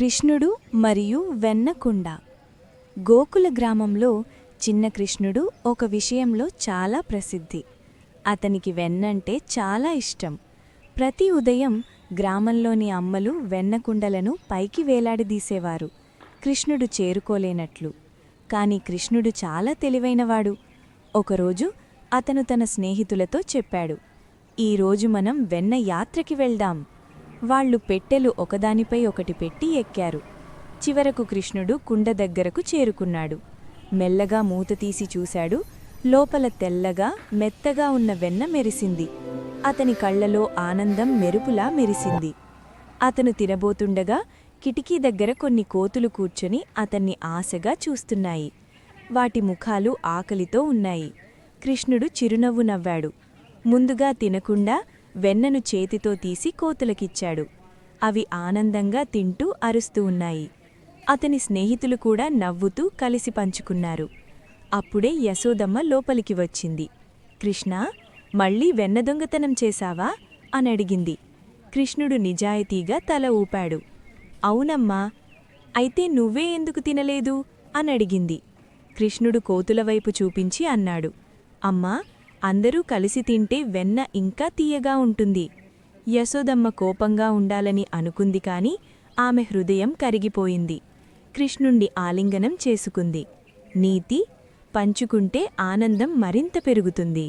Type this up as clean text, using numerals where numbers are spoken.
కృష్ణుడు మరియు వెన్నకుండ. గోకుల గ్రామంలో చిన్న కృష్ణుడు ఒక విషయంలో చాలా ప్రసిద్ధి. అతనికి వెన్నంటే చాలా ఇష్టం. ప్రతి ఉదయం గ్రామంలోని అమ్మలు వెన్నకుండలను పైకి వేలాడదీసేవారు, కృష్ణుడు చేరుకోలేనట్లు. కాని కృష్ణుడు చాలా తెలివైనవాడు. ఒకరోజు అతను తన స్నేహితులతో చెప్పాడు, ఈరోజు మనం వెన్న యాత్రకి వెళ్దాం. వాళ్లు పెట్టెలు ఒకదానిపై ఒకటి పెట్టి ఎక్కారు. చివరకు కృష్ణుడు కుండ దగ్గరకు చేరుకున్నాడు. మెల్లగా మూత తీసి చూశాడు. లోపల తెల్లగా మెత్తగా ఉన్న వెన్న మెరిసింది. అతని కళ్లలో ఆనందం మెరుపులా మెరిసింది. అతను తినబోతుండగా కిటికీ దగ్గర కొన్ని కోతులు కూర్చొని అతన్ని ఆశగా చూస్తున్నాయి. వాటి ముఖాలు ఆకలితో ఉన్నాయి. కృష్ణుడు చిరునవ్వు నవ్వాడు. ముందుగా తినకుండా వెన్నను చేతితో తీసి కోతులకిచ్చాడు. అవి ఆనందంగా తింటూ అరుస్తూ ఉన్నాయి. అతని స్నేహితులు కూడా నవ్వుతూ కలిసి పంచుకున్నారు. అప్పుడే యశోదమ్మ లోపలికి వచ్చింది. కృష్ణా, మళ్ళీ వెన్న దొంగతనం చేశావా అనడిగింది. కృష్ణుడు నిజాయితీగా తల ఊపాడు. అవునమ్మా, అయితే నువ్వే ఎందుకు తినలేదు అనడిగింది. కృష్ణుడు కోతుల వైపు చూపించి అన్నాడు, అమ్మా, అందరూ కలిసి తింటే వెన్న ఇంకా తీయగా ఉంటుంది. యశోదమ్మ కోపంగా ఉండాలని అనుకుంది కాని ఆమె హృదయం కరిగిపోయింది. కృష్ణుణ్ణి ఆలింగనం చేసుకుంది. నీతి: పంచుకుంటే ఆనందం మరింత పెరుగుతుంది.